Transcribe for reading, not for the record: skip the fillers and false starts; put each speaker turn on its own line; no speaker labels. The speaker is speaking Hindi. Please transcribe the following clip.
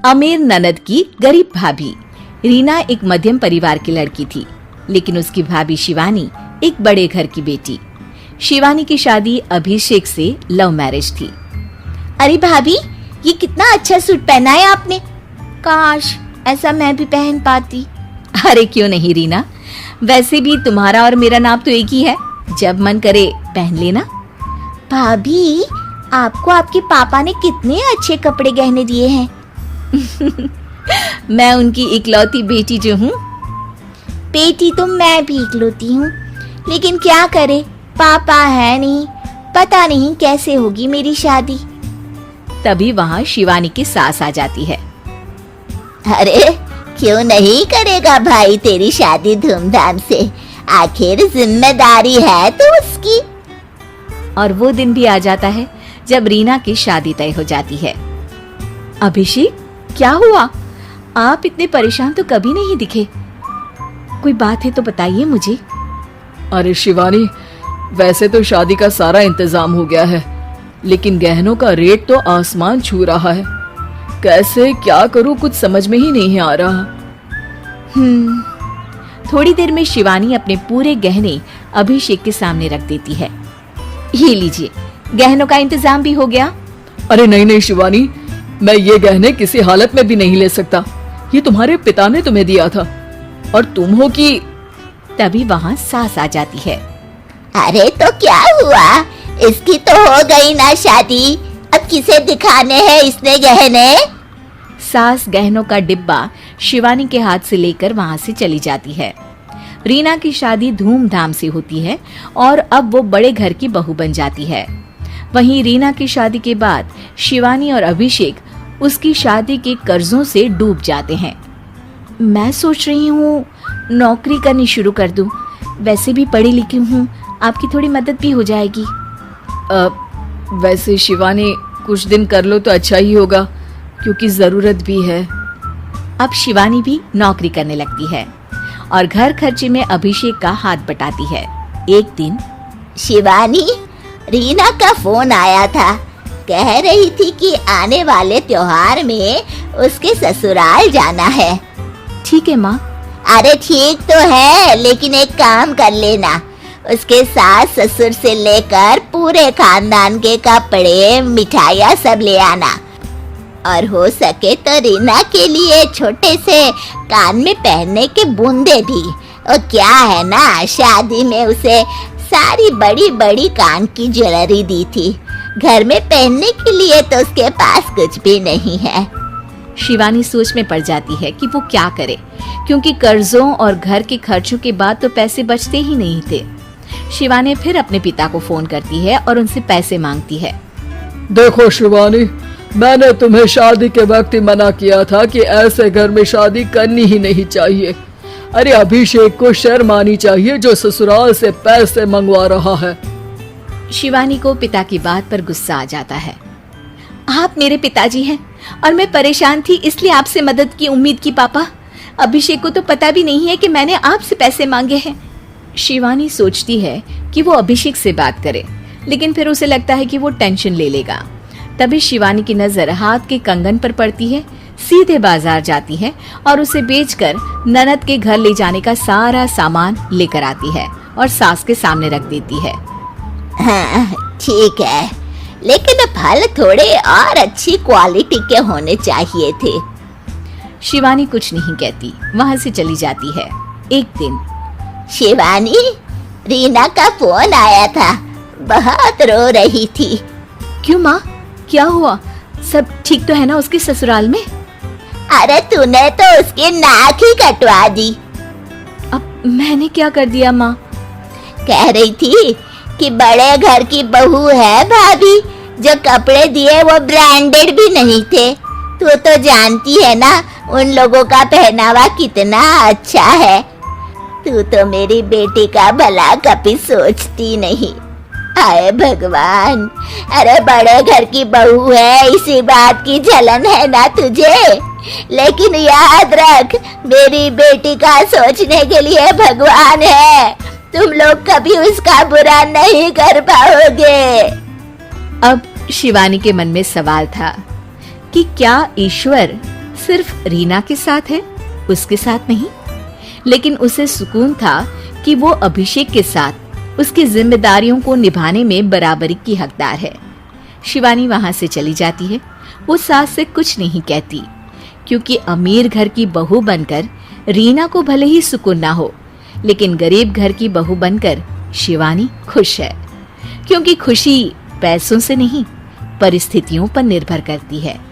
अमीर ननद की गरीब भाभी। रीना एक मध्यम परिवार की लड़की थी, लेकिन उसकी भाभी शिवानी एक बड़े घर की बेटी। शिवानी की शादी अभिषेक से लव मैरिज थी।
अरे भाभी, ये कितना अच्छा सूट पहना है आपने। काश ऐसा मैं भी पहन पाती।
अरे क्यों नहीं रीना, वैसे भी तुम्हारा और मेरा नाम तो एक ही है, जब मन करे पहन लेना।
भाभी, आपको आपके पापा ने कितने अच्छे कपड़े गहने दिए हैं।
मैं उनकी इकलौती बेटी जो हूँ।
बेटी तो मैं भी इकलौती हूँ, लेकिन क्या करे, पापा है नहीं, पता नहीं कैसे होगी मेरी शादी।
तभी वहाँ शिवानी की सास आ जाती है।
अरे क्यों नहीं करेगा भाई तेरी शादी धूमधाम से, आखिर जिम्मेदारी है तो उसकी।
और वो दिन भी आ जाता है जब रीना की शादी तय हो जाती है। अभिषेक, क्या हुआ? आप इतने परेशान तो कभी नहीं दिखे। कोई बात है तो बताइए मुझे।
अरे शिवानी, वैसे तो शादी का सारा इंतजाम हो गया है, लेकिन गहनों का रेट तो आसमान छू रहा है। कैसे क्या करूं, कुछ समझ में ही नहीं आ रहा।
थोड़ी देर में शिवानी अपने पूरे गहने अभिषेक के सामने रख देती है। ये लीजिए, गहनों का इंतजाम भी हो गया।
अरे नहीं नहीं शिवानी, मैं ये गहने किसी हालत में भी नहीं ले सकता। ये तुम्हारे पिता ने तुम्हें दिया था और तुम हो कि।
तभी वहाँ सास आ जाती है।
अरे तो क्या हुआ, इसकी तो हो गई ना शादी, अब किसे दिखाने हैं इसने गहने।
सास गहनों का डिब्बा शिवानी के हाथ से लेकर वहाँ से चली जाती है। रीना की शादी धूमधाम से होती है और अब वो बड़े घर की बहू बन जाती है। वहीं रीना की शादी के बाद शिवानी और अभिषेक उसकी शादी के कर्जों से डूब जाते हैं। मैं सोच रही हूँ नौकरी करनी शुरू कर दूं, वैसे भी पढ़ी लिखी हूँ, आपकी थोड़ी मदद भी हो जाएगी।
वैसे शिवानी, कुछ दिन कर लो तो अच्छा ही होगा, क्योंकि जरूरत भी है।
अब शिवानी भी नौकरी करने लगती है और घर खर्चे में अभिषेक का हाथ बटाती है। एक दिन
शिवानी, रीना का फोन आया था, कह रही थी कि आने वाले त्योहार में उसके ससुराल जाना है।
ठीक है माँ।
अरे ठीक तो है, लेकिन एक काम कर लेना, उसके सास ससुर से लेकर पूरे खानदान के कपड़े मिठाइयाँ सब ले आना, और हो सके तो रीना के लिए छोटे से कान में पहनने के बूंदे भी। और क्या है ना, शादी में उसे सारी बड़ी बड़ी कान की ज्वेलरी दी थी, घर में पहनने के लिए तो उसके पास कुछ भी नहीं है।
शिवानी सोच में पड़ जाती है कि वो क्या करे, क्योंकि कर्जों और घर के खर्चों के बाद तो पैसे बचते ही नहीं थे। शिवानी फिर अपने पिता को फोन करती है और उनसे पैसे मांगती है।
देखो शिवानी, मैंने तुम्हें शादी के वक्त ही मना किया था कि ऐसे घर में शादी करनी ही नहीं चाहिए। अरे अभिषेक को शर्म आनी चाहिए जो ससुराल से पैसे मंगवा रहा है।
शिवानी को पिता की बात पर गुस्सा आ जाता है। आप मेरे पिताजी हैं और मैं परेशान थी, इसलिए आपसे मदद की उम्मीद की पापा। अभिषेक को तो पता भी नहीं है कि मैंने आपसे पैसे मांगे हैं। शिवानी सोचती है कि वो अभिषेक से बात करे, लेकिन फिर उसे लगता है कि वो टेंशन ले लेगा। तभी शिवानी की नजर हाथ के कंगन पर पड़ती है। सीधे बाजार जाती है और उसे बेचकर ननद के घर ले जाने का सारा सामान लेकर आती है और सास के सामने रख देती है।
हाँ ठीक है, लेकिन फल थोड़े और अच्छी क्वालिटी के होने चाहिए थे।
शिवानी कुछ नहीं कहती, वहाँ से चली जाती है। एक दिन
शिवानी, रीना का फोन आया था, बहुत रो रही थी।
क्यों माँ, क्या हुआ? सब ठीक तो है ना उसके ससुराल में?
अरे तूने तो उसकी नाक ही कटवा दी।
अब मैंने क्या कर दिया माँ?
कह रही थी कि बड़े घर की बहू है भाभी, जो कपड़े दिए वो ब्रांडेड भी नहीं थे। तू तो जानती है ना उन लोगों का पहनावा कितना अच्छा है। तू तो मेरी बेटी का भला कभी सोचती नहीं। हाय भगवान, अरे बड़े घर की बहू है, इसी बात की जलन है ना तुझे, लेकिन याद रख, मेरी बेटी का सोचने के लिए भगवान है। तुम लोग कभी उसका बुरा नहीं कर पाओगे।
अब शिवानी के मन में सवाल था कि क्या ईश्वर सिर्फ रीना के साथ है, उसके साथ नहीं। लेकिन उसे सुकून था कि वो अभिषेक के साथ उसकी जिम्मेदारियों को निभाने में बराबरी की हकदार है। शिवानी वहां से चली जाती है। वो सास से कुछ नहीं कहती, क्योंकि अमीर घर की बहू बनकर रीना को भले ही सुकून ना हो, लेकिन गरीब घर की बहू बनकर शिवानी खुश है। क्योंकि खुशी पैसों से नहीं, परिस्थितियों पर निर्भर करती है।